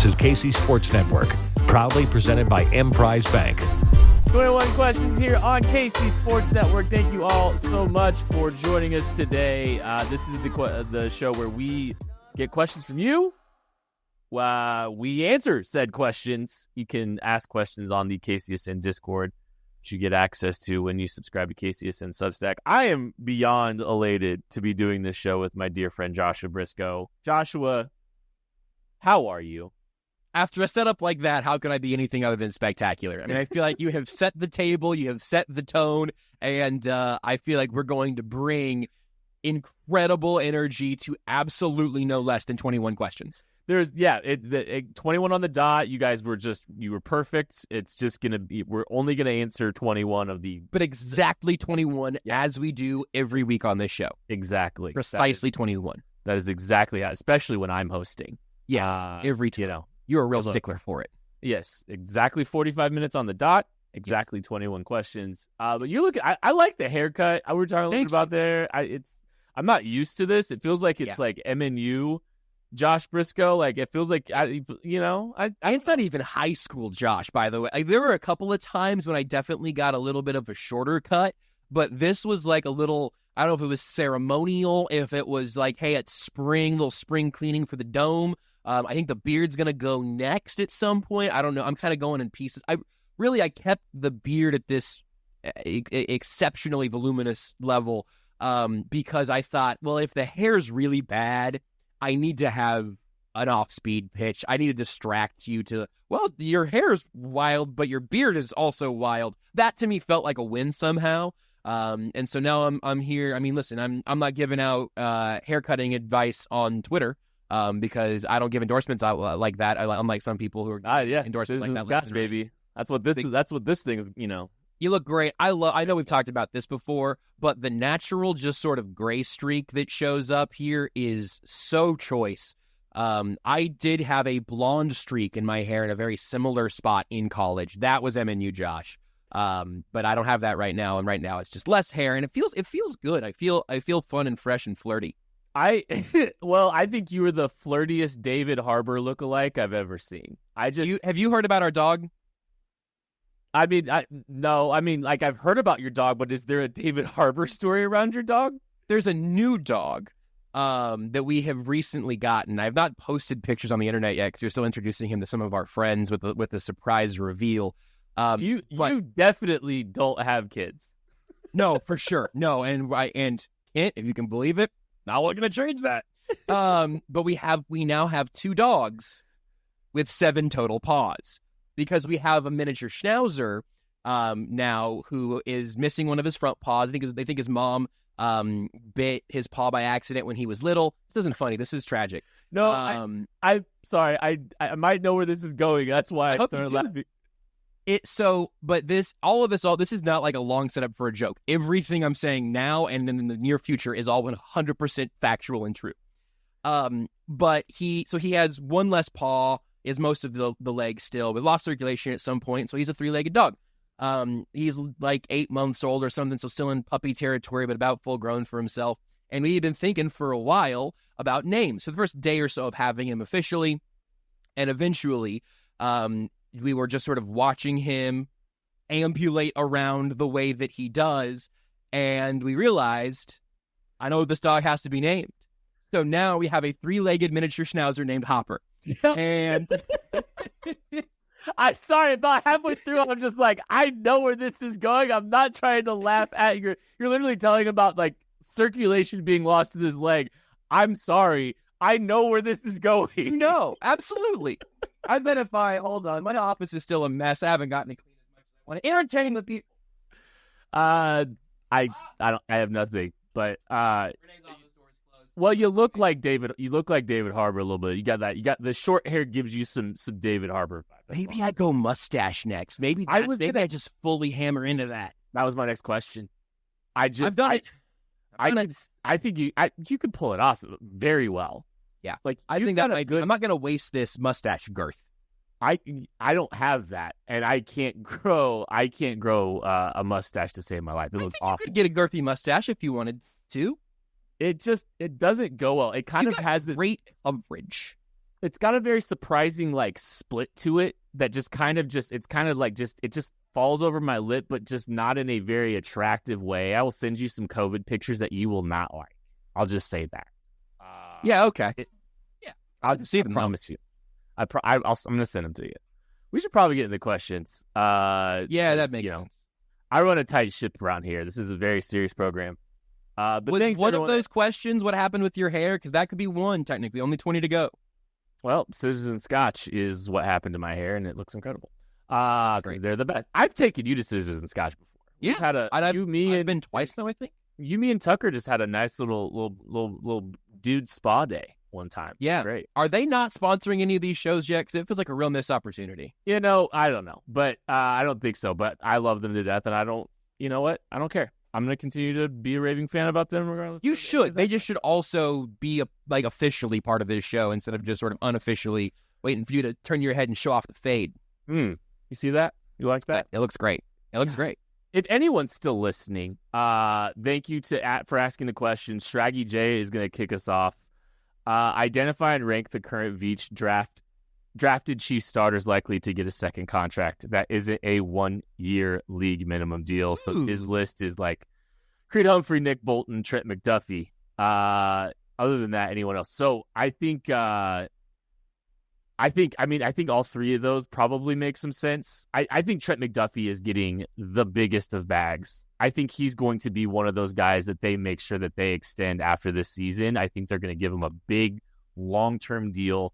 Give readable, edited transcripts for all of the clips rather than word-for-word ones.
is KC Sports Network, proudly presented by Emprise Bank. 21 questions here on KC Sports Network. Thank you all so much for joining us today. This is the show where we get questions from you. We answer said questions. You can ask questions on the KCSN Discord, which you get access to when you subscribe to KCSN Substack. I am beyond elated to be doing this show with my dear friend Joshua Briscoe. Joshua, how are you? After a setup like that, how could I be anything other than spectacular? I mean, I feel like you have set the table, you have set the tone, and I feel like we're going to bring incredible energy to absolutely no less than 21 questions. 21 on the dot. You guys were you were perfect. It's just going to be, we're only going to answer 21 of the... But exactly 21 as we do every week on this show. Exactly. Precisely 21. That is exactly how, especially when I'm hosting. Yes, every time. You're a real stickler for it. Yes, exactly 45 minutes on the dot. Exactly 21 questions. But you look, I like the haircut. We were talking a little bit about there. I'm not used to this. It feels like it's like MNU Josh Briscoe. Like it feels like it's not even high school Josh, by the way. There were a couple of times when I definitely got a little bit of a shorter cut, but this was like a little, I don't know if it was ceremonial, if it was like, hey, it's spring, little spring cleaning for the dome. I think the beard's going to go next at some point. I don't know. I'm kind of going in pieces. I kept the beard at this exceptionally voluminous level because I thought, well, if the hair's really bad, I need to have an off-speed pitch. I need to distract you to, well, your hair's wild, but your beard is also wild. That to me felt like a win somehow. And so now I'm here. I mean, listen, I'm not giving out haircutting advice on Twitter. Because I don't give endorsements out like that. Unlike some people who are endorsements like that. Scotch, baby. That's what this thing is. You look great. I know we've talked about this before, but the natural, just sort of gray streak that shows up here is so choice. I did have a blonde streak in my hair in a very similar spot in college. That was MNU Josh. But I don't have that right now, and right now it's just less hair, and it feels good. I feel fun and fresh and flirty. I think you were the flirtiest David Harbour lookalike I've ever seen. Have you heard about our dog? No. I've heard about your dog, but is there a David Harbour story around your dog? There's a new dog that we have recently gotten. I've not posted pictures on the internet yet because we're still introducing him to some of our friends with a surprise reveal. You definitely don't have kids. No, for sure. No, and Kent, if you can believe it, not looking to change that. But we now have 2 dogs with 7 total paws because we have a miniature Schnauzer now who is missing one of his front paws. They think his mom bit his paw by accident when he was little. This isn't funny. This is tragic. No, I'm sorry. I might know where this is going. That's why I started laughing. This is not like a long setup for a joke. Everything I'm saying now and in the near future is all 100% factual and true. But he has one less paw, is most of the leg still, but lost circulation at some point, so he's a 3-legged dog. He's like 8 months old or something, so still in puppy territory, but about full grown for himself. And we've been thinking for a while about names. So the first day or so of having him officially, and eventually, we were just sort of watching him ambulate around the way that he does, and we realized, I know this dog has to be named. So now we have a 3-legged miniature Schnauzer named Hopper. And I'm sorry, about halfway through, I'm just like, I know where this is going. I'm not trying to laugh at you. You're literally telling about like circulation being lost in his leg. I'm sorry. I know where this is going. No, absolutely. I bet if hold on, my office is still a mess. I haven't gotten it clean as much as I want to entertain the people. I have nothing, but well, you look like David Harbour a little bit. You got the short hair gives you some David Harbour vibe. Maybe I go mustache next. Maybe I just fully hammer into that. That was my next question. I've done it. I think you could pull it off very well. Yeah, like I think that might. I'm not going to waste this mustache girth. I don't have that, and I can't grow a mustache to save my life. It looks awful. You could get a girthy mustache if you wanted to. It doesn't go well. It kind of has this great coverage. it's got a very surprising like split to it that just kind of just it's kind of like just it just falls over my lip, but just not in a very attractive way. I will send you some COVID pictures that you will not like. I'll just say that. Yeah, okay. I'll see them. I promise you. I'm going to send them to you. We should probably get into the questions. Yeah, that makes sense. I run a tight ship around here. This is a very serious program. But was thanks, one everyone. of those questions what happened with your hair? Because that could be one, technically. Only 20 to go. Well, scissors and scotch is what happened to my hair, and it looks incredible. They're the best. I've taken you to scissors and scotch before. Yeah. I've been twice now, I think. You, me, and Tucker just had a nice little dude spa day one time. Yeah. Great. Are they not sponsoring any of these shows yet? Because it feels like a real missed opportunity. I don't know. But I don't think so. But I love them to death, and I don't, you know what? I don't care. I'm going to continue to be a raving fan about them regardless. You should. They just should also be officially part of this show instead of just sort of unofficially waiting for you to turn your head and show off the fade. You see that? You like that? It looks great. It looks great. If anyone's still listening, thank you for asking the question. Shraggy J is going to kick us off. Identify and rank the current Veach drafted Chiefs starters likely to get a second contract. That isn't a 1-year league minimum deal. So his list is like Creed Humphrey, Nick Bolton, Trent McDuffie. Other than that, anyone else? So I think all three of those probably make some sense. I think Trent McDuffie is getting the biggest of bags. I think he's going to be one of those guys that they make sure that they extend after this season. I think they're going to give him a big long-term deal.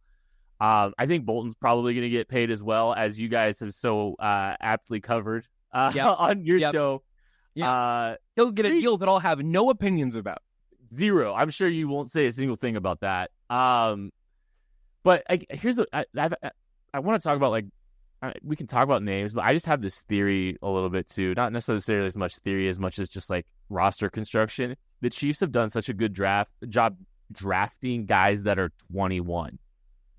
I think Bolton's probably going to get paid as well, as you guys have so aptly covered on your show. Yeah. He'll get a deal that I'll have no opinions about. Zero. I'm sure you won't say a single thing about that. But I want to talk about we can talk about names, but I just have this theory a little bit too. Not necessarily as much theory as much as just like roster construction. The Chiefs have done such a good job drafting guys that are 21,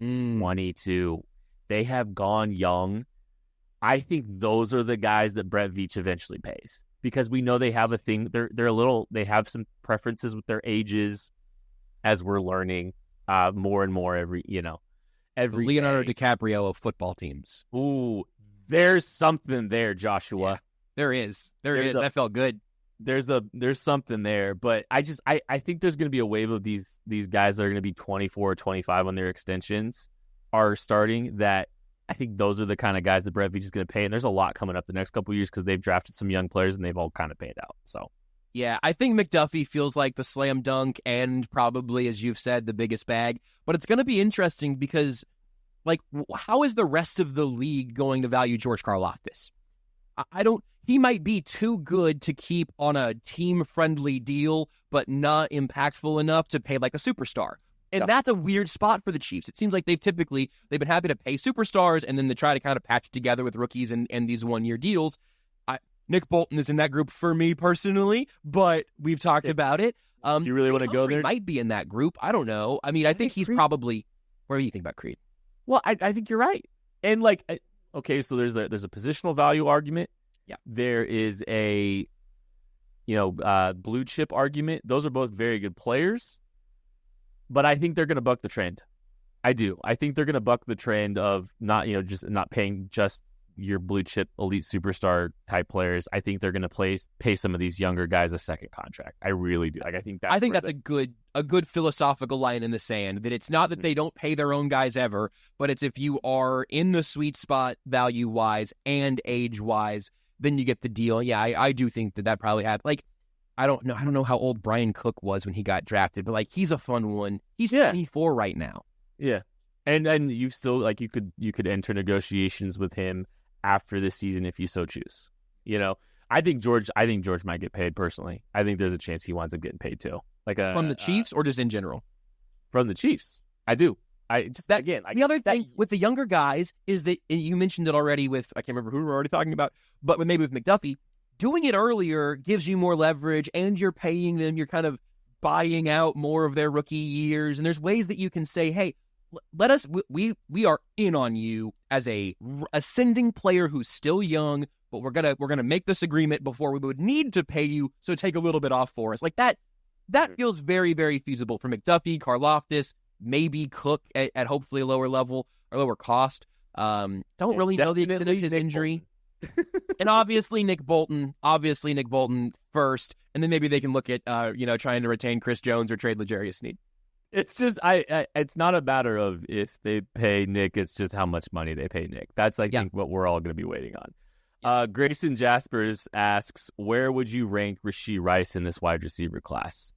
22. They have gone young. I think those are the guys that Brett Veach eventually pays because we know they have a thing. They have some preferences with their ages as we're learning more and more every Leonardo day. DiCaprio of football teams. Ooh, there's something there, Joshua. Yeah, there is. That felt good. There's something there, but I think there's going to be a wave of these guys that are going to be 24 or 25 on their extensions are starting. That I think those are the kind of guys that Brett Veach is going to pay, and there's a lot coming up the next couple of years because they've drafted some young players and they've all kind of paid out. So. Yeah, I think McDuffie feels like the slam dunk and probably, as you've said, the biggest bag. But it's going to be interesting because, how is the rest of the league going to value George Karlaftis? He might be too good to keep on a team-friendly deal, but not impactful enough to pay like a superstar. And that's a weird spot for the Chiefs. It seems like they've been happy to pay superstars, and then they try to kind of patch it together with rookies and these one-year deals. Nick Bolton is in that group for me personally, but we've talked about it. Do you really want to go there? He might be in that group. I don't know. I mean, I think he's probably. What do you think about Creed? Well, I think you're right. And okay, so there's a positional value argument. Yeah. There is a blue chip argument. Those are both very good players, but I think they're going to buck the trend. I do. I think they're going to buck the trend of not just not paying just your blue chip elite superstar type players. I think they're going to pay some of these younger guys a second contract. I really do. I think that's a good philosophical line in the sand, that it's not that they don't pay their own guys ever, but it's if you are in the sweet spot value wise and age wise, then you get the deal. Yeah, I do think that probably happened. I don't know how old Brian Cook was when he got drafted, but he's a fun one. He's 24 right now. Yeah. And you still you could enter negotiations with him after this season if you so choose. I think George might get paid personally. I think there's a chance he winds up getting paid too. From the Chiefs or just in general? From the Chiefs. I do. The other thing with the younger guys is that, and you mentioned it already with, I can't remember who we're already talking about, but maybe with McDuffie, doing it earlier gives you more leverage and you're paying them, you're kind of buying out more of their rookie years. And there's ways that you can say, hey, we are in on you as a ascending player who's still young, but we're gonna make this agreement before we would need to pay you, so take a little bit off for us. That feels very, very feasible for McDuffie, Karlaftis, maybe Cook at hopefully a lower level or lower cost. Don't really know the extent of his injury. And obviously Nick Bolton first, and then maybe they can look at trying to retain Chris Jones or trade L'Jarius Sneed. It's just it's not a matter of if they pay Nick, it's just how much money they pay Nick. That's I think what we're all going to be waiting on. Grayson Jaspers asks, where would you rank Rashee Rice in this wide receiver class?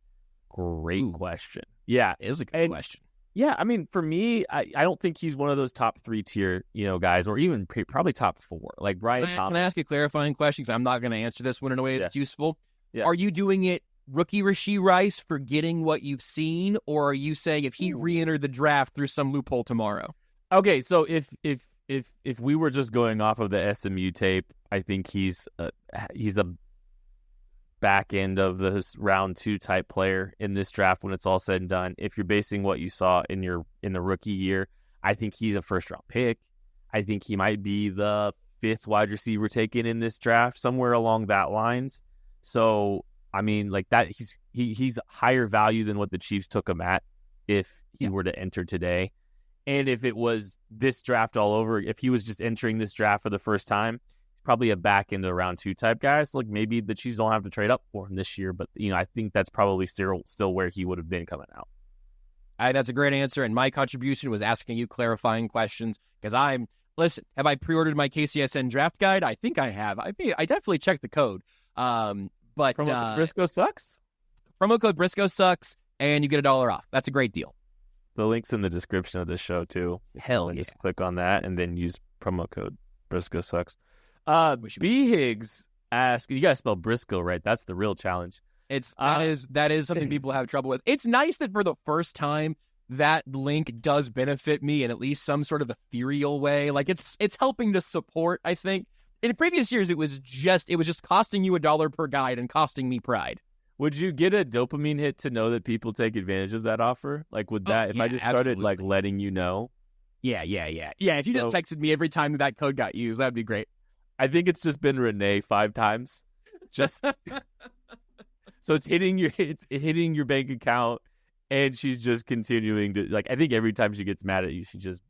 Great question. Yeah, it is a good question. Yeah, I mean, for me, I don't think he's one of those top 3 tier, guys, or even probably top 4. Like Brian Thomas. Can I ask a clarifying question? Because I'm not going to answer this one in a way that's useful. Yeah. Are you doing it rookie Rashee Rice for getting what you've seen, or are you saying if he re-entered the draft through some loophole tomorrow? Okay, so if we were just going off of the SMU tape, I think he's a back end of the round 2 type player in this draft when it's all said and done. If you're basing what you saw in the rookie year, I think he's a first round pick. I think he might be the 5th wide receiver taken in this draft, somewhere along that lines. So I mean, like that, he's higher value than what the Chiefs took him at if he were to enter today. And if it was this draft all over, if he was just entering this draft for the first time, probably a back into round 2 type guy. So like maybe the Chiefs don't have to trade up for him this year, but I think that's probably still where he would have been coming out. That's a great answer, and my contribution was asking you clarifying questions because have I pre-ordered my KCSN draft guide? I think I have. I definitely checked the code. But promo code Briscoe sucks. Promo code Briscoe sucks, and you get $1 off. That's a great deal. The link's in the description of this show too. Hell yeah! Just click on that and then use promo code Briscoe sucks. B Higgs asks, you guys spell Briscoe right? That's the real challenge. That is something people have trouble with. It's nice that for the first time that link does benefit me in at least some sort of ethereal way. Like it's helping to support. I think in previous years it was just costing you $1 per guide and costing me pride. Would you get a dopamine hit to know that people take advantage of that offer? Like would that if I just started like letting you know? Yeah. If you just texted me every time that code got used, that'd be great. I think it's just been Renee 5 times. Just so it's hitting your bank account, and she's just continuing to like. I think every time she gets mad at you, she just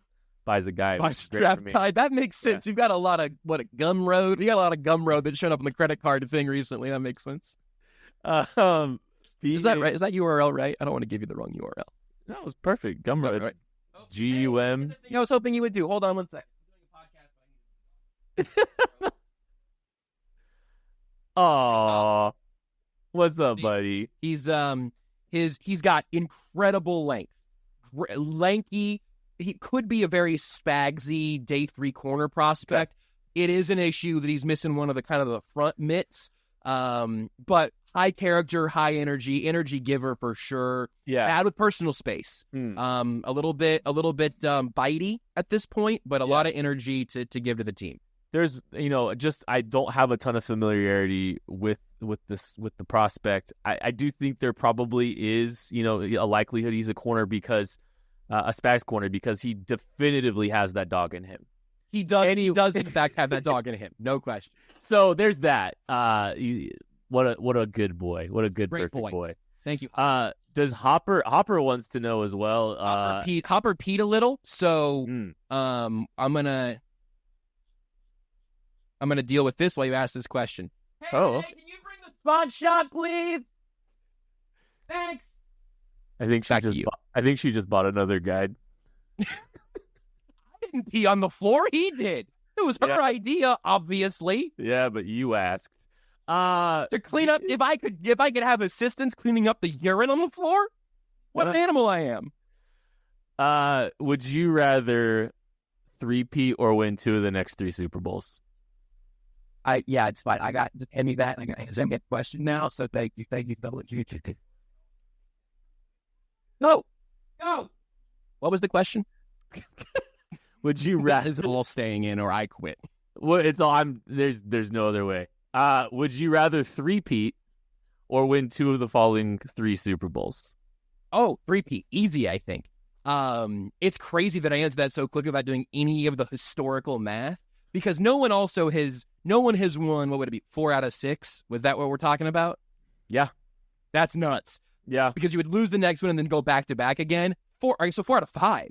buys a guide. Draft guide. That makes sense. Yeah. We've got a lot of Gumroad. We got a lot of Gumroad that showed up on the credit card thing recently. That makes sense. Is that right? Is that URL right? I don't want to give you the wrong URL. No, it was perfect. Gumroad. Right. GUM. I was hoping you would do. Hold on one second. Aw, what's up, buddy? He's got incredible length, lanky. He could be a very spagsy day 3 corner prospect. Okay. It is an issue that he's missing one of the kind of the front mitts. But high character, high energy giver for sure. Yeah, bad with personal space. A little bit bitey at this point, but a lot of energy to give to the team. There's, I don't have a ton of familiarity with the prospect. I do think there probably is, a likelihood he's a corner because a Spags corner because he definitively has that dog in him. He does. And he does in fact have that dog in him, no question. So there's that. What a good boy. What a good great perfect boy. Thank you. Does Hopper wants to know as well? Hopper peed a little, so I'm gonna deal with this while you ask this question. Hey, can you bring the spawn shot, please? Thanks. I think she just bought another guide. I didn't pee on the floor. He did. It was her idea, obviously. Yeah, but you asked. To clean up. If I could have assistance cleaning up the urine on the floor, what animal I am. Would you rather 3-peat or win 2 of the next 3 Super Bowls? It's fine. I got to hand me that. I got a question now. So thank you. No. What was the question? Would you rather? Is all staying in, or I quit? Well, it's all. There's no other way. Would you rather 3-peat or win 2 of the following 3 Super Bowls? Oh, 3-peat, easy. I think. It's crazy that I answered that so quick without doing any of the historical math. Because no one has won, what would it be, 4 out of 6? Was that what we're talking about? Yeah. That's nuts. Yeah. Because you would lose the next one and then go back-to-back again. 4. So 4 out of 5,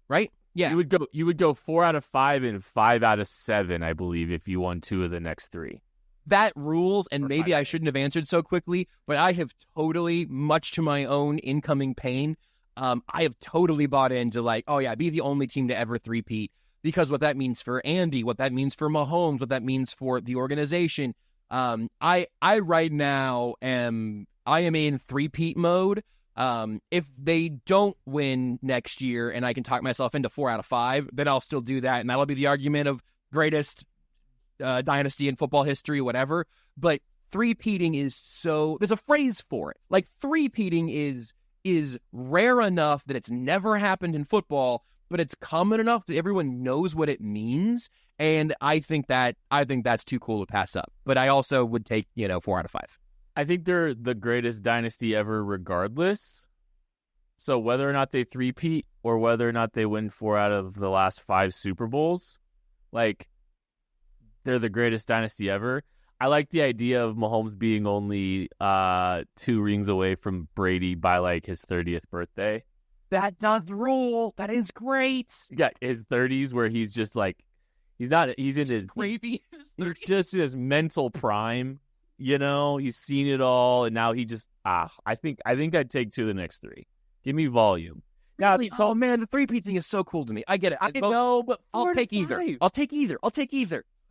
right? Yeah. You would go 4 out of 5 and 5 out of 7, I believe, if you won 2 of the next 3. That rules, and Or maybe 5. I shouldn't have answered so quickly, but I have totally, much to my own incoming pain, I have totally bought into like, oh yeah, be the only team to ever three-peat, because what that means for Andy, what that means for Mahomes, what that means for the organization. I right now am in three-peat mode. If they don't win next year and I can talk myself into 4 out of 5, then I'll still do that, and that'll be the argument of greatest dynasty in football history, whatever. But three-peating is so, there's a phrase for it. Like, three-peating is rare enough that it's never happened in football, but it's common enough that everyone knows what it means. And I think that's too cool to pass up. But I also would take, 4 out of 5. I think they're the greatest dynasty ever regardless. So whether or not they three-peat or whether or not they win 4 out of the last 5 Super Bowls, like, they're the greatest dynasty ever. I like the idea of Mahomes being only 2 rings away from Brady by like his 30th birthday. That does rule. That is great. You got his 30s where he's just like, he's in his gravy. He's just in his mental prime. He's seen it all, and now he just I think I'd take 2 of the next 3. Give me volume. Really? Oh man, the three-peat thing is so cool to me. I get it. I know, but I'll take either. I'll take either.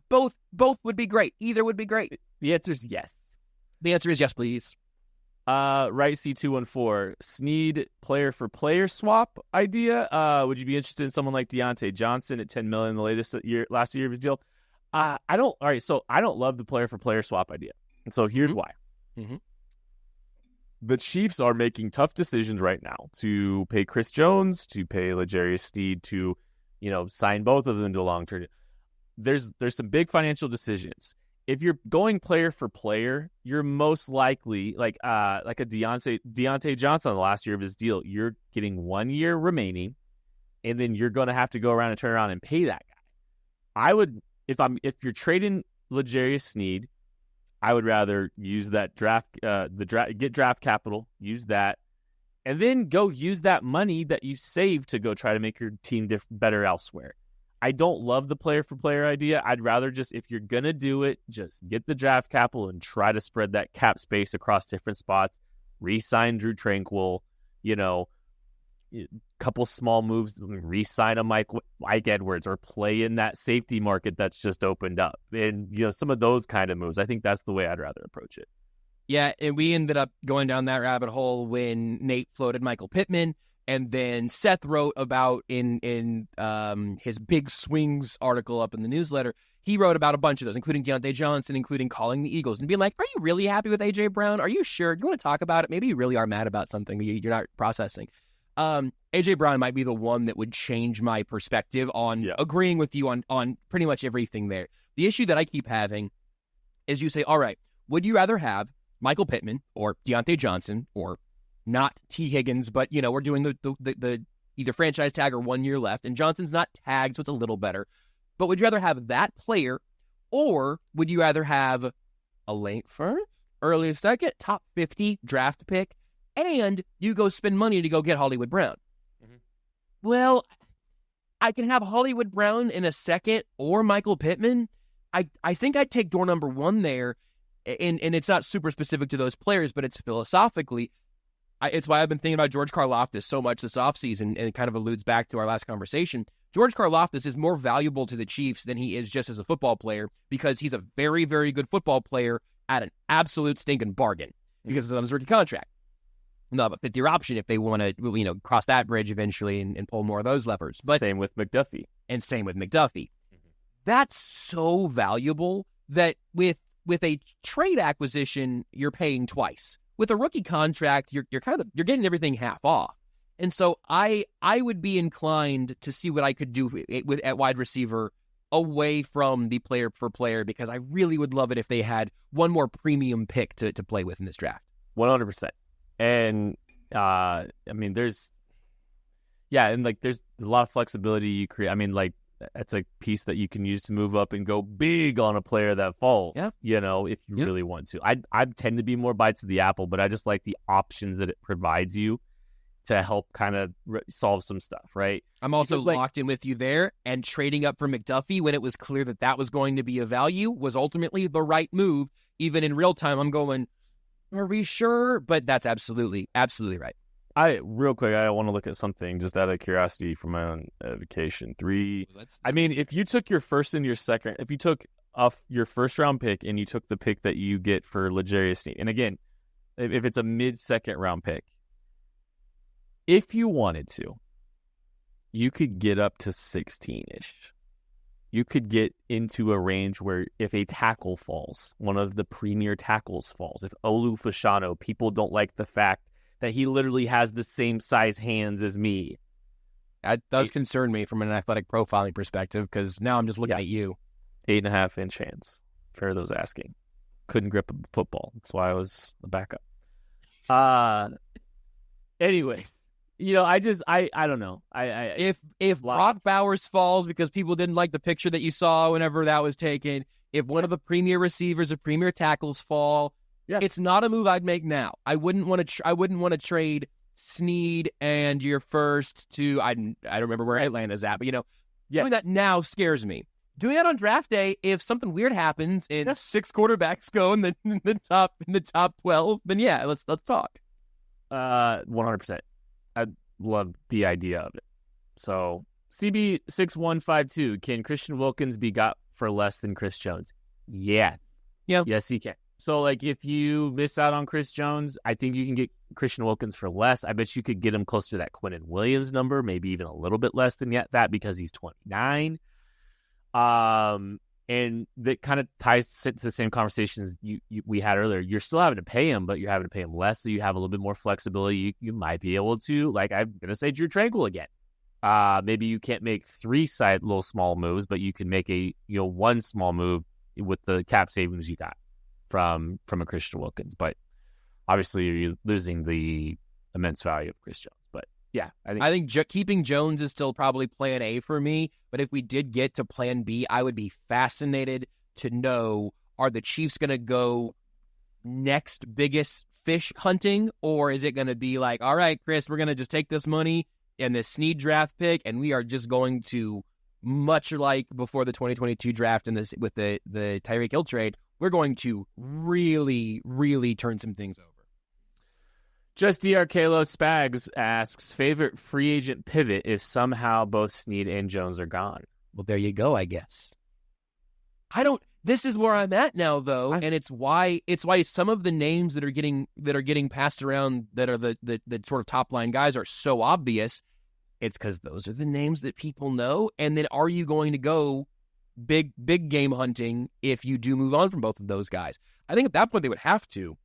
Both would be great. Either would be great. The answer is yes. The answer is yes, please. Right, C214. Sneed player for player swap idea. Would you be interested in someone like Deontay Johnson at $10 million the last year of his deal? I don't. All right, so I don't love the player for player swap idea, and so here's why. Mm-hmm. The Chiefs are making tough decisions right now to pay Chris Jones, to pay L'Jarius Sneed, to sign both of them to a long term. There's some big financial decisions. If you're going player for player, you're most likely like a Deontay Johnson on the last year of his deal. You're getting 1 year remaining, and then you're going to have to go around and turn around and pay that guy. I would, if you're trading L'Jarius Sneed, I would rather use that get draft capital, use that, and then go use that money that you saved to go try to make your team better elsewhere. I don't love the player-for-player idea. I'd rather just, if you're going to do it, just get the draft capital and try to spread that cap space across different spots. Re-sign Drew Tranquill, couple small moves, re-sign a Mike Edwards, or play in that safety market that's just opened up. And, some of those kind of moves. I think that's the way I'd rather approach it. Yeah, and we ended up going down that rabbit hole when Nate floated Michael Pittman. And then Seth wrote about in his Big Swings article up in the newsletter, he wrote about a bunch of those, including Deontay Johnson, including calling the Eagles and being like, are you really happy with A.J. Brown? Are you sure? Do you want to talk about it? Maybe you really are mad about something you're not processing. A.J. Brown might be the one that would change my perspective on agreeing with you on pretty much everything there. The issue that I keep having is you say, all right, would you rather have Michael Pittman or Deontay Johnson or not T. Higgins, but, we're doing the either franchise tag or 1 year left, and Johnson's not tagged, so it's a little better. But would you rather have that player, or would you rather have a late first, early second, top 50 draft pick, and you go spend money to go get Hollywood Brown? Mm-hmm. Well, I can have Hollywood Brown in a second or Michael Pittman. I think I'd take door number 1 there, and it's not super specific to those players, but it's philosophically. It's why I've been thinking about George Karlaftis so much this offseason, and it kind of alludes back to our last conversation. George Karlaftis is more valuable to the Chiefs than he is just as a football player, because he's a very, very good football player at an absolute stinking bargain because of his rookie contract. And they'll have a 5th-year option if they want to, cross that bridge eventually and pull more of those levers. But same with McDuffie. And same with McDuffie. Mm-hmm. That's so valuable that with a trade acquisition, you're paying twice. With a rookie contract, you're getting everything half off. And so I would be inclined to see what I could do at wide receiver away from the player for player, because I really would love it if they had one more premium pick to play with in this draft. 100%. And there's a lot of flexibility you create. That's a piece that you can use to move up and go big on a player that falls, if you really want to. I tend to be more bites of the apple, but I just like the options that it provides you. to help kind of solve some stuff, right? I'm also Because, like, locked in with you there, and trading up for McDuffie when it was clear that that was going to be a value was ultimately the right move. Even in real time, I'm going, are we sure? But that's absolutely right. Real quick, I want to look at something just out of curiosity for my own education. If you took your first and your second, if you took your first round pick and you took the pick that you get for L'Jarius Sneed, and again, if it's a mid-second round pick, if you wanted to, you could get up to 16-ish. You could get into a range where if a tackle falls, one of the premier tackles falls, if Olu Fashanu, people don't like the fact that he literally has the same size hands as me. That does concern me from an athletic profiling perspective, because now I'm just looking at you. 8.5-inch hands, for those asking. Couldn't grip a football. That's why I was the backup. Anyways, I don't know. If Brock Bowers falls because people didn't like the picture that you saw whenever that was taken, if one of the premier receivers or premier tackles fall, it's not a move I'd make now. I wouldn't want to trade Sneed and your first to I don't remember where Atlanta's at, but doing that now scares me. Doing that on draft day, if something weird happens and 6 quarterbacks go in the top 12, then let's talk. 100%. I love the idea of it. So CB6152, can Christian Wilkins be got for less than Chris Jones? Yeah. Yes, he can. So, if you miss out on Chris Jones, I think you can get Christian Wilkins for less. I bet you could get him close to that Quinnen Williams number, maybe even a little bit less than that because he's 29. And that kind of ties to the same conversations we had earlier. You're still having to pay him, but you're having to pay him less, so you have a little bit more flexibility. You might be able to, I'm going to say Drew Tranquil again. Maybe you can't make 3 little small moves, but you can make one small move with the cap savings you got from a Christian Wilkins. But obviously you're losing the immense value of Chris Jones. But I think keeping Jones is still probably plan A for me. But if we did get to plan B, I would be fascinated to know, are the Chiefs going to go next biggest fish hunting? Or is it going to be like, all right, Chris, we're going to just take this money and this Sneed draft pick, and we are just going to, much like before the 2022 draft and this with the Tyreek Hill trade, we're going to really, really turn some things over. Just DRKlo Spags asks, favorite free agent pivot if somehow both Sneed and Jones are gone? Well, there you go, I guess. This is where I'm at now, though, and it's why some of the names that are getting passed around that are the sort of top line guys are so obvious. It's because those are the names that people know. And then are you going to go big game hunting if you do move on from both of those guys? I think at that point they would have to.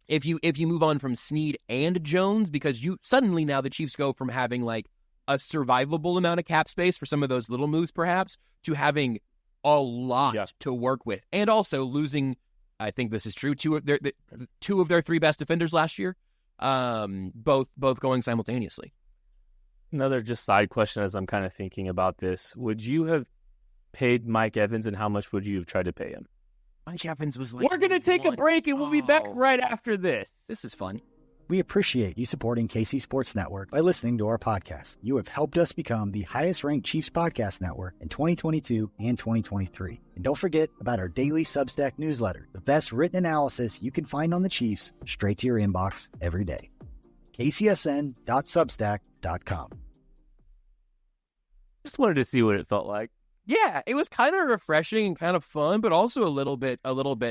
If you move on from Sneed and Jones, because you suddenly now the Chiefs go from having a survivable amount of cap space for some of those little moves perhaps to having a lot to work with, and also losing, I think this is true, two of their 3 best defenders last year, both going simultaneously. Another just side question as I'm kind of thinking about this. Would you have paid Mike Evans, and how much would you have tried to pay him? Mike Evans was We're going to take a break, and we'll be back right after this. This is fun. We appreciate you supporting KC Sports Network by listening to our podcast. You have helped us become the highest-ranked Chiefs podcast network in 2022 and 2023. And don't forget about our daily Substack newsletter, the best written analysis you can find on the Chiefs straight to your inbox every day. kcsn.substack.com. Just wanted to see what it felt like. Yeah, it was kind of refreshing and kind of fun, but also a little bit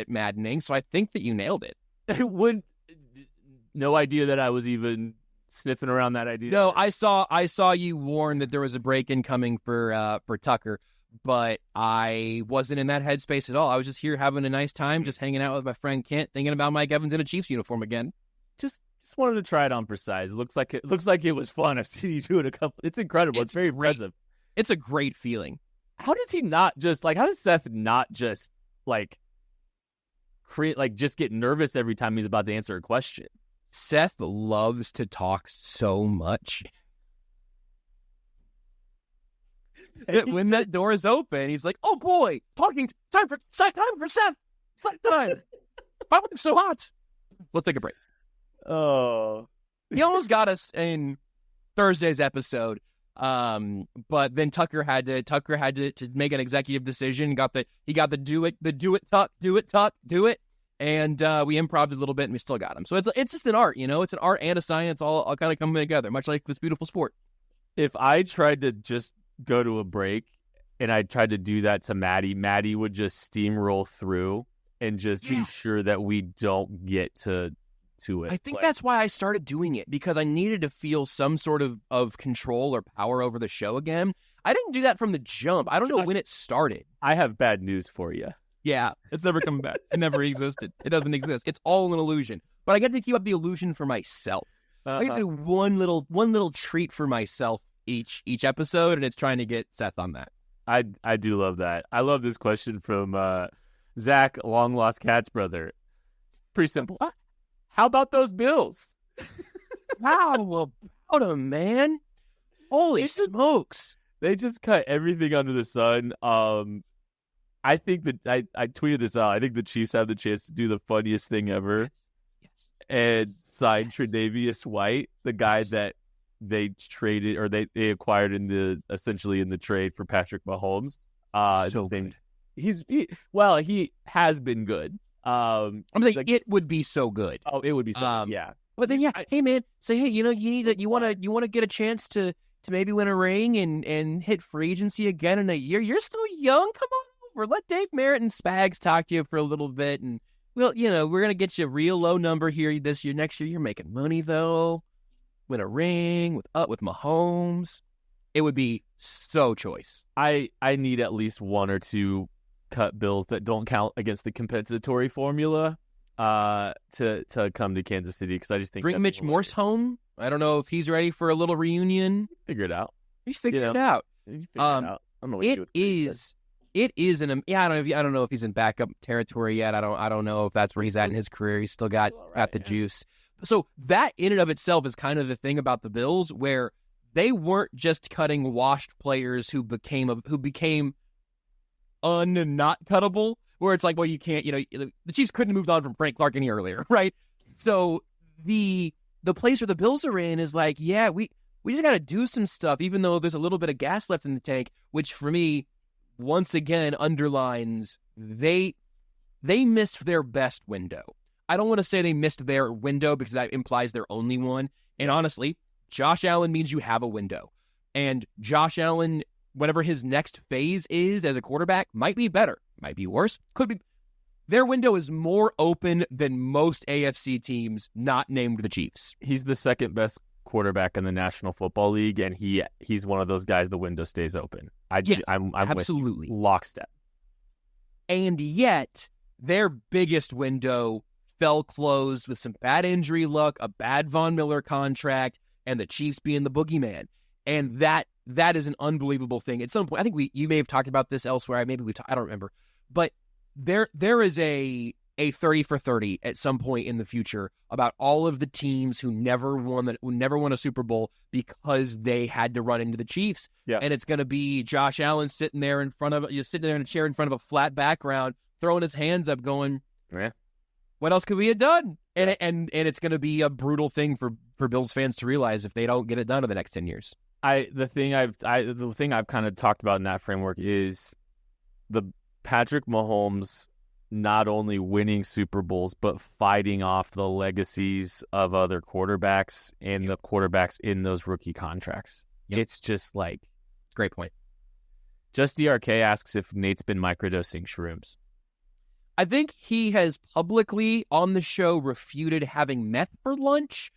maddening. So I think that you nailed it. No idea that I was even sniffing around that idea. No, I saw you warn that there was a break-in coming for Tucker, but I wasn't in that headspace at all. I was just here having a nice time, just hanging out with my friend Kent, thinking about Mike Evans in a Chiefs uniform again. Just wanted to try it on for size. It looks like it was fun. I've seen you do it a couple. It's incredible. It's very impressive. It's a great feeling. How does he not just how does Seth not just create just get nervous every time he's about to answer a question? Seth loves to talk so much. When that door is open, he's like, "Oh boy, time for Seth. It's like time. Why was it so hot?" We'll take a break. Oh, He almost got us in Thursday's episode. But then Tucker had to make an executive decision. He got the do it, Tuck, and we improv'd a little bit, and we still got him. So it's just an art, it's an art and a science all kind of coming together, much like this beautiful sport. If I tried to just go to a break and I tried to do that to Maddie would just steamroll through and just ensure that we don't get to it. I think that's why I started doing it, because I needed to feel some sort of control or power over the show again. I didn't do that from the jump. I don't know when it started. I have bad news for you. Yeah, it's never coming back. It never existed. It doesn't exist. It's all an illusion. But I get to keep up the illusion for myself. I get to do one little treat for myself each episode, and it's trying to get Seth on that. I do love that. I love this question from Zach, long lost Cat's brother. Pretty simple. How about those Bills? How about them, man? Holy smokes! They just cut everything under the sun. I think that I tweeted this out. I think the Chiefs have the chance to do the funniest thing ever, and sign Tre'Davious White, the guy that they traded or they acquired essentially in the trade for Patrick Mahomes. So good. He has been good. I'm saying it would be so good. Oh, it would be so good. Yeah. But then hey man, say hey, you want to get a chance to maybe win a ring and hit free agency again in a year. You're still young. Come on over. Let Dave Merritt and Spags talk to you for a little bit, and we're gonna get you a real low number here this year. Next year, you're making money though. Win a ring with Mahomes. It would be so choice. I need at least one or two cut bills that don't count against the compensatory formula to come to Kansas City, because I just think bring Mitch Morse home. I don't know if he's ready for a little reunion. Figure it out. He's figured it out. I don't know what it is I don't know if he's in backup territory yet. I don't know if that's where he's at in his career. He's still got the juice. So that in and of itself is kind of the thing about the Bills, where they weren't just cutting washed players who became not cuttable, where it's like, well, you can't, the Chiefs couldn't have moved on from Frank Clark any earlier, right? So the place where the Bills are in is like, yeah, we just got to do some stuff, even though there's a little bit of gas left in the tank, which for me, once again, underlines they missed their best window. I don't want to say they missed their window, because that implies their only one. And honestly, Josh Allen means you have a window. And Josh Allen, whatever his next phase is as a quarterback, might be better, might be worse, could be. Their window is more open than most AFC teams not named the Chiefs. He's the second best quarterback in the National Football League, and he's one of those guys the window stays open. I'm absolutely with lockstep. And yet, their biggest window fell closed with some bad injury luck, a bad Von Miller contract, and the Chiefs being the boogeyman. And that is an unbelievable thing. At some point, I think you may have talked about this elsewhere. I don't remember. But there is a 30 for 30 at some point in the future about all of the teams who never won a Super Bowl because they had to run into the Chiefs. Yeah. And it's going to be Josh Allen sitting there in a chair in front of a flat background, throwing his hands up, going, yeah, what else could we have done? And it's going to be a brutal thing for Bills fans to realize if they don't get it done in the next 10 years. The thing I've kind of talked about in that framework is the Patrick Mahomes not only winning Super Bowls, but fighting off the legacies of other quarterbacks and the quarterbacks in those rookie contracts. Yep. It's just like... Great point. Just DRK asks if Nate's been microdosing shrooms. I think he has publicly on the show refuted having meth for lunch.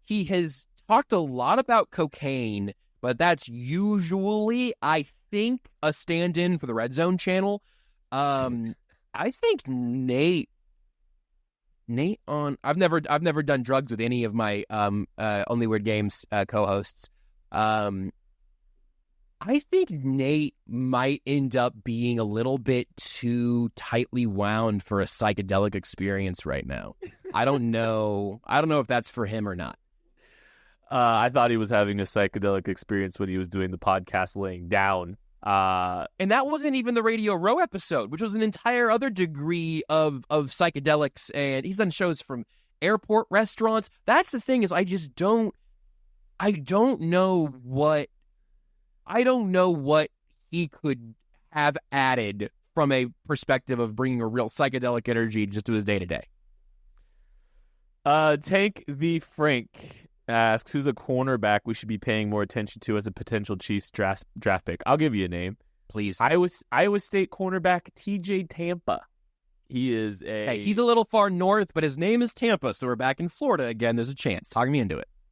He has talked a lot about cocaine, but that's usually, I think, a stand-in for the Red Zone channel. I think Nate on... I've never done drugs with any of my Only Weird Games co-hosts. I think Nate might end up being a little bit too tightly wound for a psychedelic experience right now. I don't know if that's for him or not. I thought he was having a psychedelic experience when he was doing the podcast laying down. And that wasn't even the Radio Row episode, which was an entire other degree of psychedelics. And he's done shows from airport restaurants. That's the thing is I don't know what he could have added from a perspective of bringing a real psychedelic energy just to his day-to-day. Tank the Frank asks, who's a cornerback we should be paying more attention to as a potential Chiefs draft pick? I'll give you a name. Please. Iowa State cornerback TJ Tampa. He's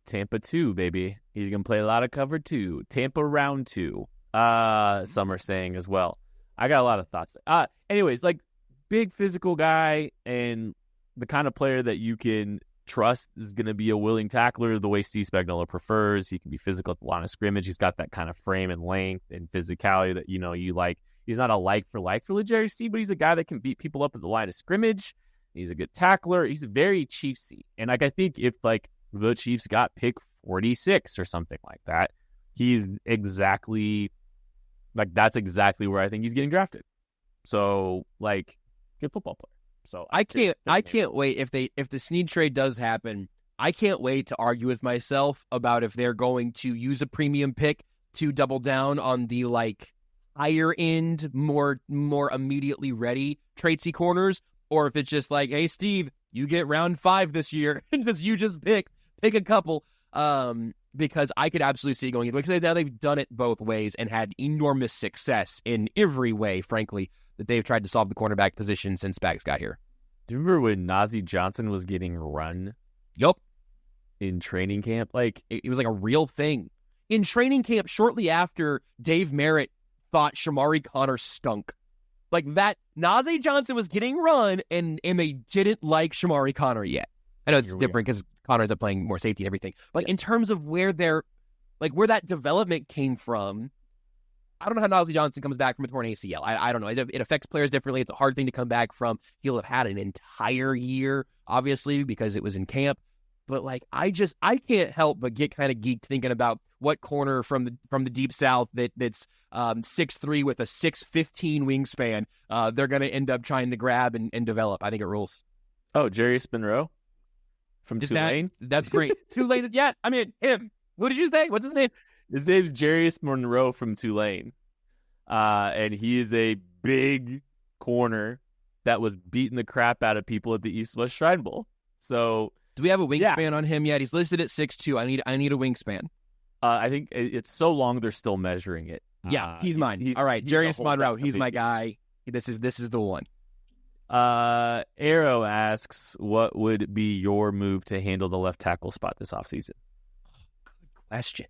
Tampa 2, baby. He's going to play a lot of cover 2. Tampa round 2. Some are saying as well. I got a lot of thoughts. Anyways, like, big physical guy and the kind of player that you can trust is going to be a willing tackler the way Steve Spagnuolo prefers. He can be physical at the line of scrimmage. He's got that kind of frame and length and physicality that, you know, you like. He's not a like for Jerry Steve, but he's a guy that can beat people up at the line of scrimmage. He's a good tackler. He's very Chiefsy. And like, I think if like the Chiefs got pick 46 or something like that, he's exactly like, that's exactly where I think he's getting drafted. So like, good football player. So I can't wait if the Sneed trade does happen. I can't wait to argue with myself about if they're going to use a premium pick to double down on the like higher end, more immediately ready tradesy corners, or if it's just like, hey Steve, you get round 5 this year, because you just pick a couple. Because I could absolutely see it going, because now they've done it both ways and had enormous success in every way, frankly, that they've tried to solve the cornerback position since Spags got here. Do you remember when Najee Johnson was getting run? Yup. In training camp? Like, it was like a real thing. In training camp, shortly after Dave Merritt thought Shamari Connor stunk. Like that, Najee Johnson was getting run, and they didn't like Shamari Connor yet. I know it's different because Connor ends up playing more safety and everything. But in terms of where where that development came from, I don't know how Najee Johnson comes back from a torn ACL. I don't know. It affects players differently. It's a hard thing to come back from. He'll have had an entire year, obviously, because it was in camp. But like, I can't help but get kind of geeked thinking about what corner from the deep south that's 6'3" with a 6'15" wingspan they're going to end up trying to grab and develop. I think it rules. Oh, Jarius Monroe from Tulane. That's great. Tulane. Yeah, I mean him. What did you say? What's his name? His name's Jarius Monroe from Tulane, and he is a big corner that was beating the crap out of people at the East-West Shrine Bowl. So. Do we have a wingspan on him yet? He's listed at 6'2". I need a wingspan. I think it's so long they're still measuring it. Yeah, he's mine. All right, Jarius Monroe, he's my guy. This is the one. Arrow asks, what would be your move to handle the left tackle spot this offseason? Good question.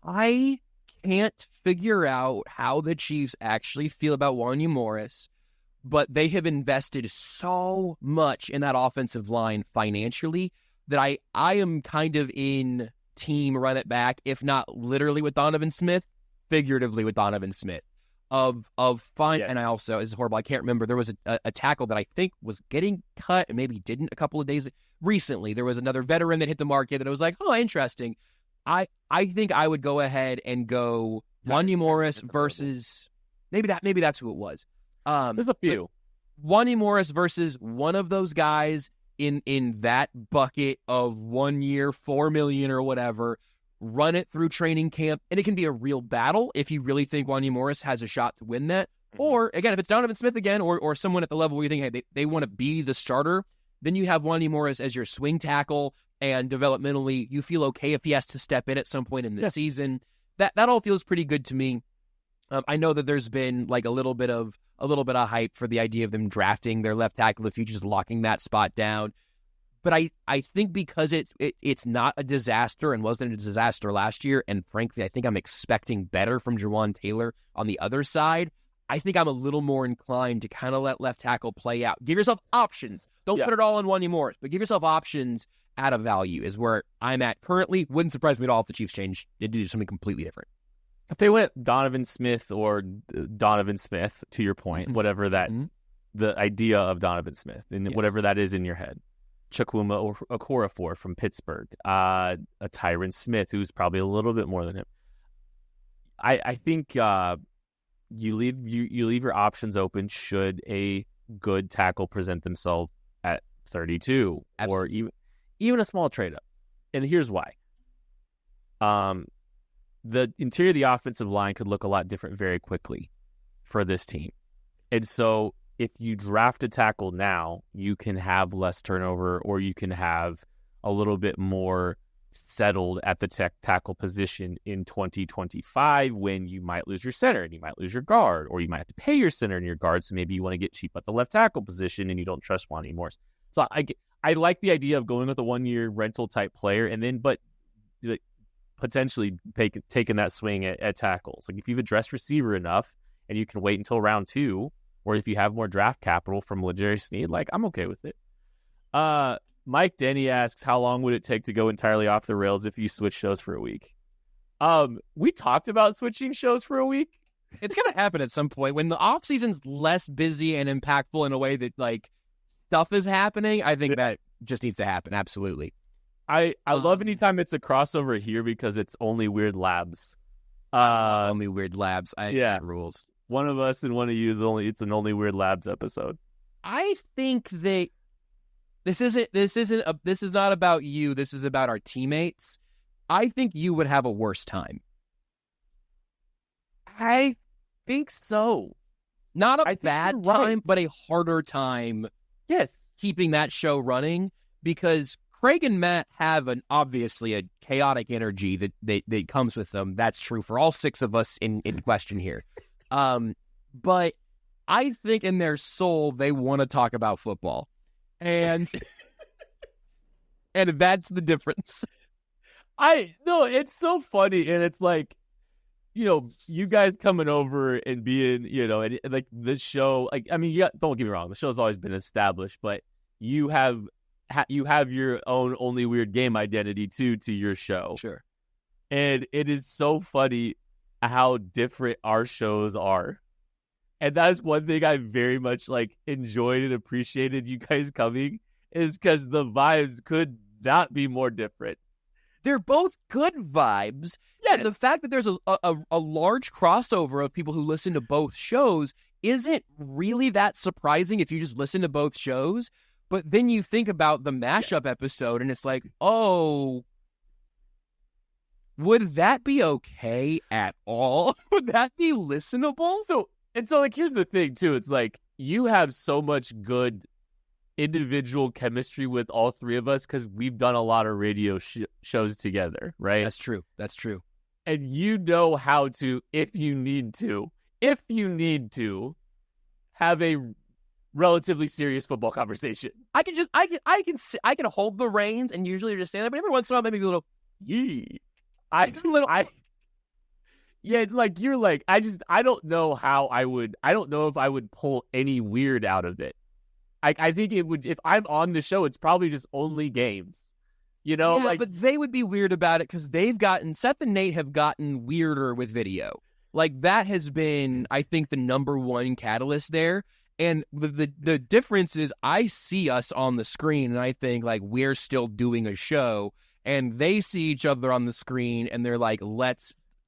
I can't figure out how the Chiefs actually feel about Wanya Morris, but they have invested so much in that offensive line financially that I am kind of in team run it back, if not literally with Donovan Smith, figuratively with Donovan Smith. Of fine, yes. And I also, this is horrible, I can't remember, there was a tackle that I think was getting cut and maybe didn't a couple of days recently. There was another veteran that hit the market that I was like, oh, interesting. I think I would go ahead and go Wanya Morris versus maybe that's who it was. There's a few. Wanya Morris versus one of those guys in that bucket of 1 year, $4 million or whatever. Run it through training camp, and it can be a real battle if you really think Wanya Morris has a shot to win that. Mm-hmm. Or, again, if it's Donovan Smith again or someone at the level where you think, hey, they want to be the starter, then you have Wanya Morris as your swing tackle, and developmentally you feel okay if he has to step in at some point in the season. That all feels pretty good to me. I know that there's been like a little bit of hype for the idea of them drafting their left tackle of the future, just locking that spot down. But I think because it's not a disaster and wasn't a disaster last year, and frankly, I think I'm expecting better from Jawan Taylor on the other side, I think I'm a little more inclined to kind of let left tackle play out. Give yourself options. Don't put it all on Wanya Morris, but give yourself options at a value is where I'm at currently. Wouldn't surprise me at all if the Chiefs change to do something completely different. If they went Donovan Smith or Donovan Smith, to your point, whatever that, the idea of Donovan Smith, and whatever that is in your head. Chukwuma Okorafor from Pittsburgh, a Tyron Smith, who's probably a little bit more than him. I think you leave your options open should a good tackle present themselves at 32 Absolutely. or even a small trade up. And here's why. The interior of the offensive line could look a lot different very quickly for this team. And so if you draft a tackle now, you can have less turnover, or you can have a little bit more settled at the tackle position in 2025 when you might lose your center and you might lose your guard, or you might have to pay your center and your guard. So maybe you want to get cheap at the left tackle position and you don't trust one anymore. So I like the idea of going with a 1-year rental type player, and then but like, potentially taking that swing at tackles. Like if you've addressed receiver enough and you can wait until round 2, or if you have more draft capital from L'Jarius Sneed, like I'm okay with it. Mike Denny asks, how long would it take to go entirely off the rails if you switch shows for a week? We talked about switching shows for a week. It's going to happen at some point when the off season's less busy and impactful in a way that like stuff is happening. I think that just needs to happen. Absolutely. I love anytime it's a crossover here because it's Only Weird Labs. Only Weird Labs. That rules. One of us and one of you it's an Only Weird Labs episode. I think that this is not about you. This is about our teammates. I think you would have a worse time. I think so. Not a bad time, but a harder time. Yes. Keeping that show running, because Craig and Matt have obviously a chaotic energy that comes with them. That's true for all 6 of us in question here. But I think in their soul, they want to talk about football. And that's the difference. No, it's so funny. And it's like, you guys coming over and being, and like the show, like, I mean, don't get me wrong. The show's always been established, but you have your own Only Weird Game identity too to your show. Sure. And it is so funny how different our shows are. And that's one thing I very much like enjoyed and appreciated you guys coming, is because the vibes could not be more different. They're both good vibes. Yeah. And the fact that there's a large crossover of people who listen to both shows isn't really that surprising if you just listen to both shows. But then you think about the mashup episode and it's like, oh, would that be okay at all? Would that be listenable? So like, here's the thing too. It's like, you have so much good individual chemistry with all 3 of us because we've done a lot of radio shows together, right? That's true. And you know how to, if you need to, have a relatively serious football conversation. I can hold the reins and usually just stand there, but every once in a while maybe a little yeah, like you're like, I don't know if I would pull any weird out of it. I think it would, if I'm on the show, it's probably just only games. Yeah, but they would be weird about it because Seth and Nate have gotten weirder with video. Like, that has been, I think, the number one catalyst there. And the difference is I see us on the screen and I think, like, we're still doing a show. And they see each other on the screen and they're like,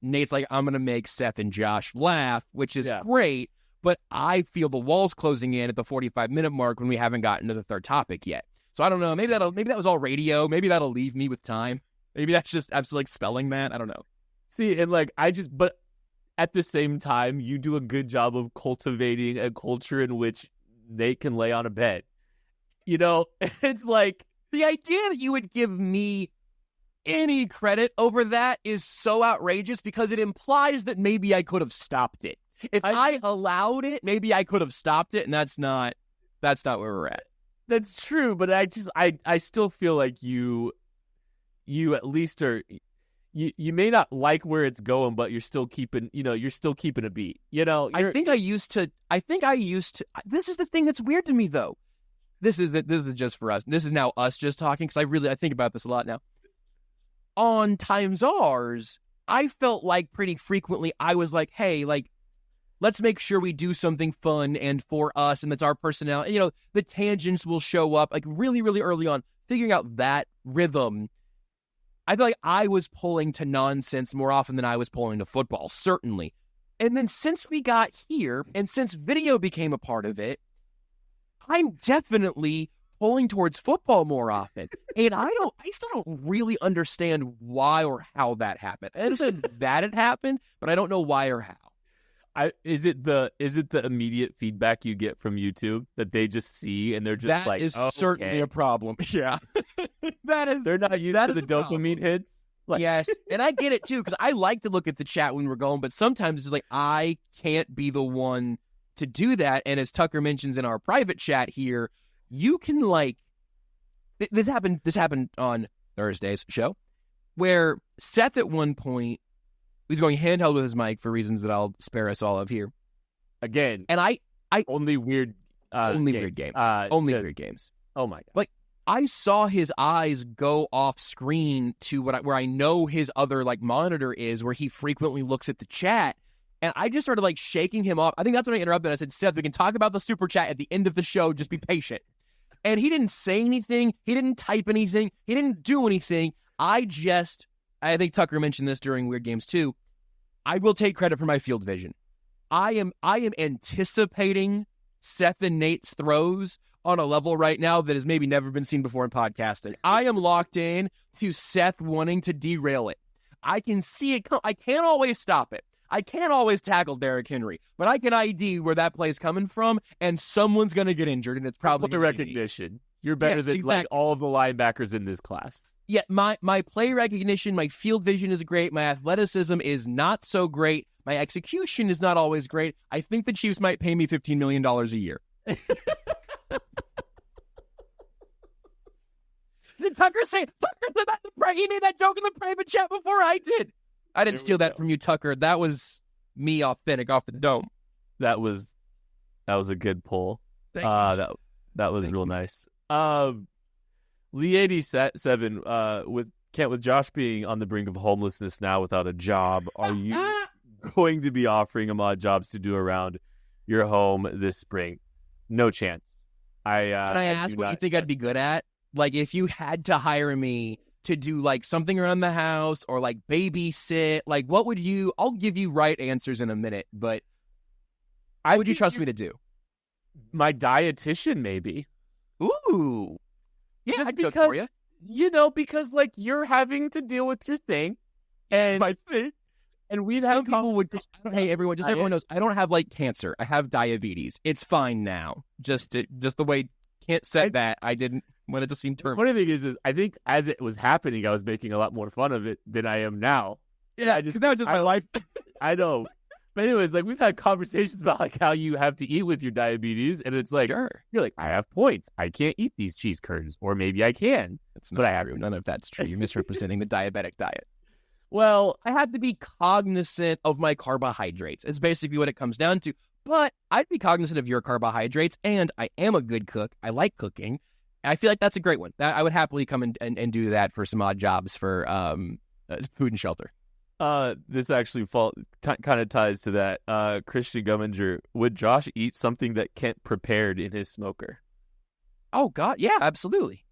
Nate's like, I'm going to make Seth and Josh laugh, which is great. But I feel the walls closing in at the 45-minute mark when we haven't gotten to the third topic yet. So I don't know. Maybe that was all radio. Maybe that'll leave me with time. Maybe that's just absolutely like spelling that. I don't know. See, and like but at the same time, you do a good job of cultivating a culture in which Nate can lay on a bed. It's like, the idea that you would give me any credit over that is so outrageous because it implies that maybe I could have stopped it. If I allowed it, maybe I could have stopped it, and that's not where we're at. That's true, but I still feel like you at least are, you may not like where it's going, but you're still keeping a beat. I think I used to. This is the thing that's weird to me, though. This is just for us. This is now us just talking because I think about this a lot now. On Times Ours, I felt like pretty frequently I was like, hey, like, let's make sure we do something fun and for us, and that's our personality. The tangents will show up, like, really, really early on. Figuring out that rhythm, I feel like I was pulling to nonsense more often than I was pulling to football, certainly. And then since we got here, and since video became a part of it, I'm definitely pulling towards football more often. And I still don't really understand why or how that happened. I understand that it happened, but I don't know why or how. Is it the immediate feedback you get from YouTube that they just see and they're just That like, is oh, certainly a problem. Yeah. they're not used to the dopamine hits. Like, yes, and I get it too, because I like to look at the chat when we're going, but sometimes it's like I can't be the one to do that. And as Tucker mentions in our private chat here, you can this happened on Thursday's show, where Seth at one point was going handheld with his mic for reasons that I'll spare us all of here. Again, And I only weird weird games. Weird games. Oh my God. I saw his eyes go off screen to where I know his other monitor is, where he frequently looks at the chat, and I just started shaking him off. I think that's when I interrupted. I said, "Seth, we can talk about the super chat at the end of the show. Just be patient." And he didn't say anything. He didn't type anything. He didn't do anything. I think Tucker mentioned this during Weird Games too. I will take credit for my field vision. I am anticipating Seth and Nate's throws on a level right now that has maybe never been seen before in podcasting. I am locked in to Seth wanting to derail it. I can see it come. I can't always stop it. I can't always tackle Derrick Henry, but I can ID where that play's coming from, and someone's going to get injured, and it's probably the recognition. You're better than all of the linebackers in this class. Yeah, my play recognition, my field vision is great. My athleticism is not so great. My execution is not always great. I think the Chiefs might pay me $15 million a year. Did Tucker say that? He made that joke in the private chat before I did. I didn't steal that from you, Tucker. That was me authentic off the dome. That was a good pull. That was real nice. Lee 87 with Josh being on the brink of homelessness now without a job, are you going to be offering him odd jobs to do around your home this spring? No chance. Can I ask what you think I'd be good at? If you had to hire me to do something around the house or babysit, what would you? I'll give you right answers in a minute, but what would you trust me to do? My dietitian, maybe. Ooh, yeah, just I'd because, cook for you. Because you're having to deal with your thing, and my thing. And we've Some had people would. Hey, everyone! Just everyone knows I don't have cancer. I have diabetes. It's fine now. Just the way can't set that. I didn't want it to seem terminal. The funny thing is I think as it was happening, I was making a lot more fun of it than I am now. Yeah, because now it's just my life. I know. But anyways, we've had conversations about how you have to eat with your diabetes, and it's sure. You're like, I have points. I can't eat these cheese curds, or maybe I can. But I have to. None of that's true. You're misrepresenting the diabetic diet. Well, I have to be cognizant of my carbohydrates. Is basically what it comes down to. But I'd be cognizant of your carbohydrates, and I am a good cook. I like cooking. I feel like that's a great one. I would happily come and do that for some odd jobs for food and shelter. This actually kind of ties to that. Christian Gumminger, would Josh eat something that Kent prepared in his smoker? Oh, God. Yeah, absolutely.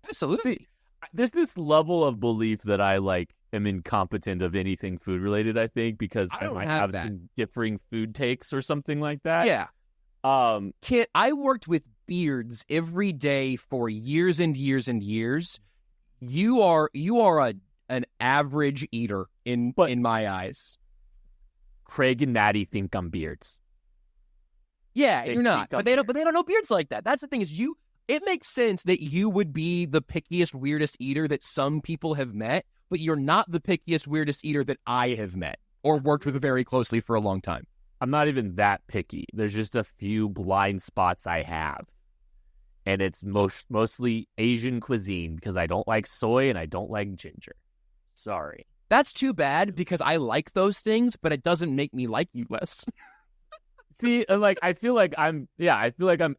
Absolutely. See, there's this level of belief that I am incompetent of anything food related, I think, because I might have some differing food takes or something like that. Yeah. Kent, I worked with beards every day for years and years and years. You are an average eater in my eyes. Craig and Natty think I'm beards. Yeah, you're not. But they don't know beards like that. That's the thing is it makes sense that you would be the pickiest, weirdest eater that some people have met, but you're not the pickiest, weirdest eater that I have met or worked with very closely for a long time. I'm not even that picky. There's just a few blind spots I have. And it's mostly Asian cuisine because I don't like soy and I don't like ginger. Sorry. That's too bad because I like those things, but it doesn't make me like you less. See, I feel like I'm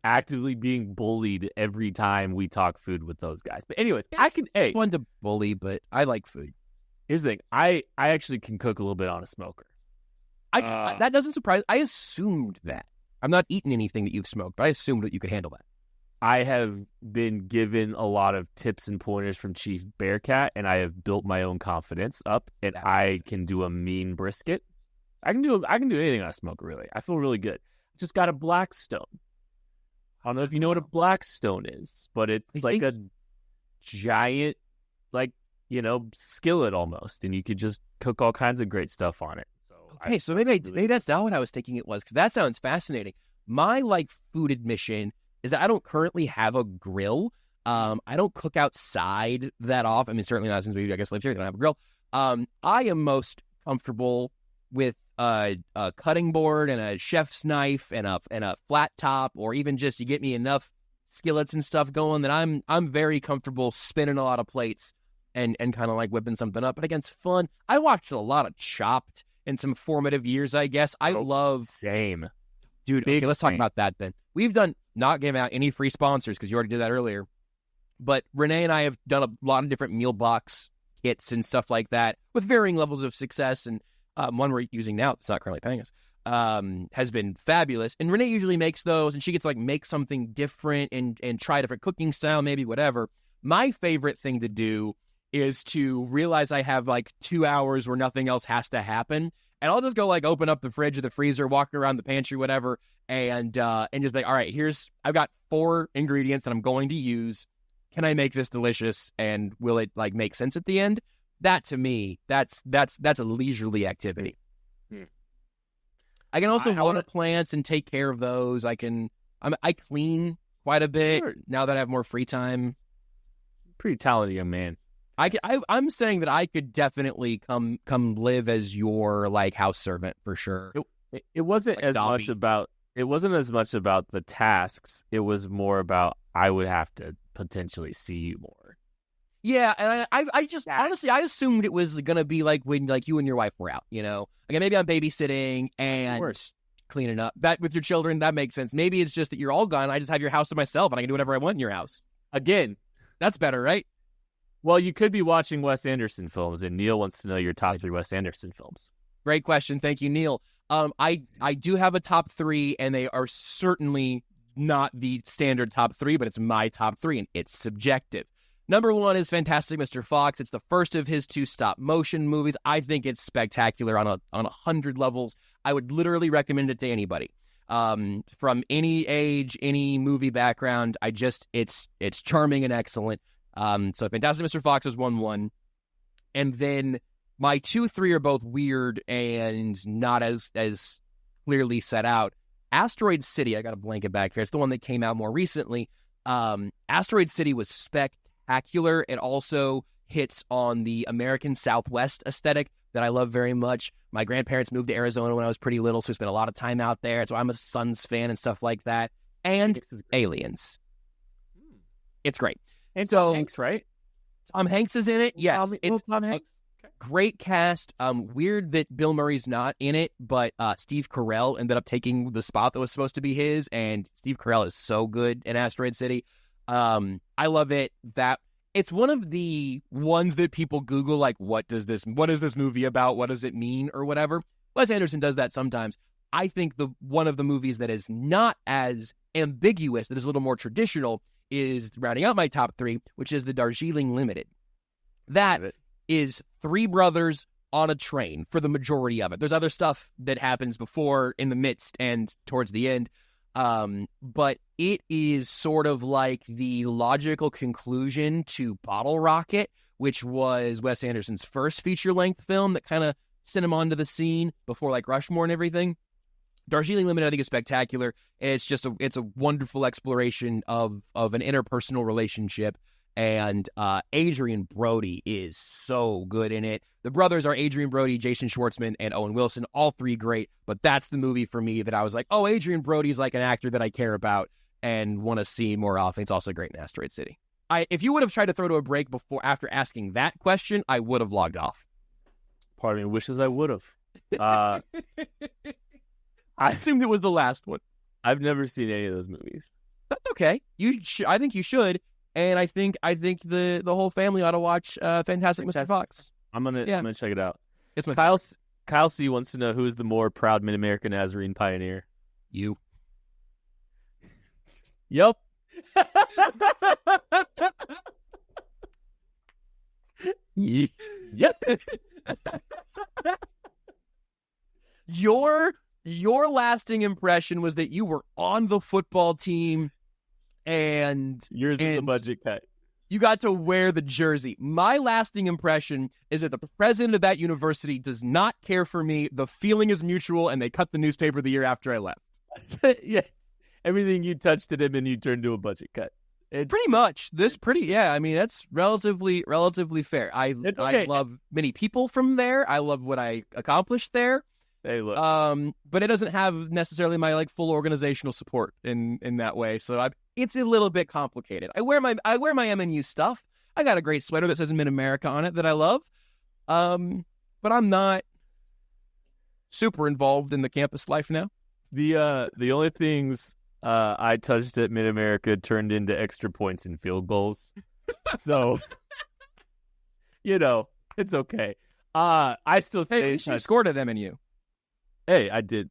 actively being bullied every time we talk food with those guys. But anyways, It's fun to bully, but I like food. Here's the thing. I actually can cook a little bit on a smoker. That doesn't surprise. I assumed that. I'm not eating anything that you've smoked, but I assumed that you could handle that. I have been given a lot of tips and pointers from Chief Bearcat, and I have built my own confidence up, and I can do a mean brisket. I can do anything on a smoker, really. I feel really good. Just got a Blackstone. I don't know if you know what a Blackstone is, but it's like a giant, like, skillet almost, and you could just cook all kinds of great stuff on it. So maybe that's not what I was thinking it was, because that sounds fascinating. My food admission is that I don't currently have a grill. I don't cook outside that often. I mean, certainly not since we, I guess, live here. I don't have a grill. I am most comfortable with a cutting board and a chef's knife and a flat top, or even just you get me enough skillets and stuff going that I'm very comfortable spinning a lot of plates and kind of whipping something up. But again, it's fun. I watched a lot of Chopped in some formative years, I guess. I love... Same. Dude, okay, let's talk about that then. We've not giving out any free sponsors because you already did that earlier. But Renee and I have done a lot of different meal box kits and stuff like that with varying levels of success. And one we're using now, it's not currently paying us, has been fabulous. And Renee usually makes those, and she gets to make something different and try a different cooking style, maybe whatever. My favorite thing to do is to realize I have 2 hours where nothing else has to happen. And I'll just go open up the fridge or the freezer, walk around the pantry, whatever, and just be all right, I've got 4 ingredients that I'm going to use. Can I make this delicious? And will it make sense at the end? That to me, that's a leisurely activity. I can also water plants and take care of those. I clean quite a bit now that I have more free time. Pretty talented young man. I'm saying that I could definitely come live as your house servant for sure. It wasn't as Dobby. much about the tasks. It was more about I would have to potentially see you more. Yeah, and I just honestly I assumed it was gonna be when you and your wife were out. Maybe I'm babysitting and cleaning up. That with your children, that makes sense. Maybe it's just that you're all gone. I just have your house to myself, and I can do whatever I want in your house. Again, that's better, right? Well, you could be watching Wes Anderson films, and Neil wants to know your top 3 Wes Anderson films. Great question. Thank you, Neil. I do have a top 3, and they are certainly not the standard top 3, but it's my top 3, and it's subjective. Number 1 is Fantastic Mr. Fox. It's the first of his 2 stop-motion movies. I think it's spectacular on 100 levels. I would literally recommend it to anybody. From any age, any movie background. It's charming and excellent. So Fantastic Mr. Fox is 1-1. And then my 2-3 are both weird and not as clearly set out. Asteroid City, I got a blanket back here. It's the one that came out more recently. Asteroid City was spectacular. It also hits on the American Southwest aesthetic that I love very much. My grandparents moved to Arizona when I was pretty little, so we spent a lot of time out there. So I'm a Suns fan and stuff like that. And Aliens. It's great. And Tom Hanks, right? Tom Hanks is in it. Yes, it's Tom Hanks. Great cast. Weird that Bill Murray's not in it, but Steve Carell ended up taking the spot that was supposed to be his, and Steve Carell is so good in Asteroid City. I love it. That it's one of the ones that people Google, what is this movie about? What does it mean, or whatever. Wes Anderson does that sometimes. I think one of the movies that is not as ambiguous, that is a little more traditional, is rounding out my top 3, which is the Darjeeling Limited. That is 3 brothers on a train for the majority of it. There's other stuff that happens before, in the midst, and towards the end. But it is sort of like the logical conclusion to Bottle Rocket, which was Wes Anderson's first feature-length film that kind of sent him onto the scene before Rushmore and everything. Darjeeling Limited, I think, is spectacular. It's a wonderful exploration of an interpersonal relationship, and Adrian Brody is so good in it. The brothers are Adrian Brody, Jason Schwartzman, and Owen Wilson, all 3 great, but that's the movie for me that I was like, oh, Adrian Brody's an actor that I care about and want to see more often. It's also great in Asteroid City. If you would have tried to throw to a break after asking that question, I would have logged off. Part of me wishes I would have. I assumed it was the last one. I've never seen any of those movies. That's okay. I think you should, and I think the whole family ought to watch Fantastic Mr. Fox. I'm gonna check it out. It's my Kyle C wants to know who's the more proud Mid-American Nazarene pioneer. You. Yep. Yep. Your lasting impression was that you were on the football team and yours is the budget cut. You got to wear the jersey. My lasting impression is that the president of that university does not care for me. The feeling is mutual, and they cut the newspaper the year after I left. Yes. Everything you touched at him and you turned to a budget cut. Pretty much. I mean, that's relatively fair. I love many people from there. I love what I accomplished there. Hey, look. But it doesn't have necessarily my like full organizational support in that way. So it's a little bit complicated. I wear my MNU stuff. I got a great sweater that says Mid-America on it that I love. But I'm not super involved in the campus life now. The only things I touched at Mid-America turned into extra points and field goals. So, it's okay. I still stay. Hey, you scored at MNU. Hey, I did.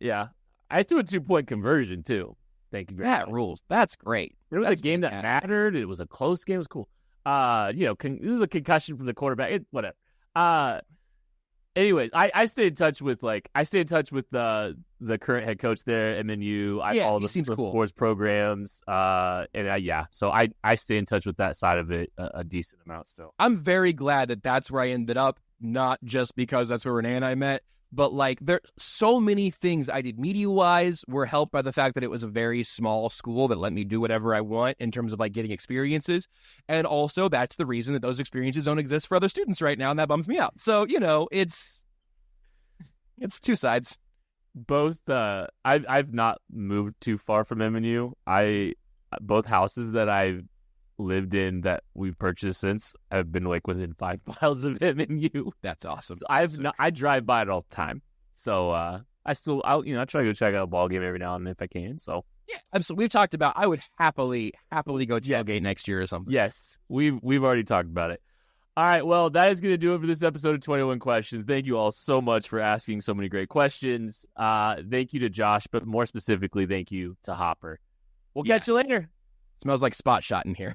Yeah. I threw a 2-point conversion too. Thank you very much. That rules. That's great. It was That's a game that mattered. It was a close game. It was cool. It was a concussion from the quarterback. Whatever. Anyways, I stay in touch with the current head coach there, MNU. I follow the sports programs. So I stay in touch with that side of it a decent amount still. I'm very glad that that's where I ended up, not just because that's where Renee and I met, but like there so many things I did media-wise were helped by the fact that it was a very small school that let me do whatever I want in terms of like getting experiences. And also that's the reason that those experiences don't exist for other students right now, and that bums me out. So, it's two sides. Both I've not moved too far from MNU. Both houses that I've lived in that we've purchased since have been like within 5 miles of MNU. That's awesome. So I drive by it all the time. So I try to go check out a ball game every now and then if I can. So yeah, absolutely. We've talked about I would happily go tailgate next year or something. Yes, we've already talked about it. All right, well, that is going to do it for this episode of 21 Questions. Thank you all so much for asking so many great questions. Thank you to Josh, but more specifically, thank you to Hopper. We'll catch you later. Smells like spot shot in here.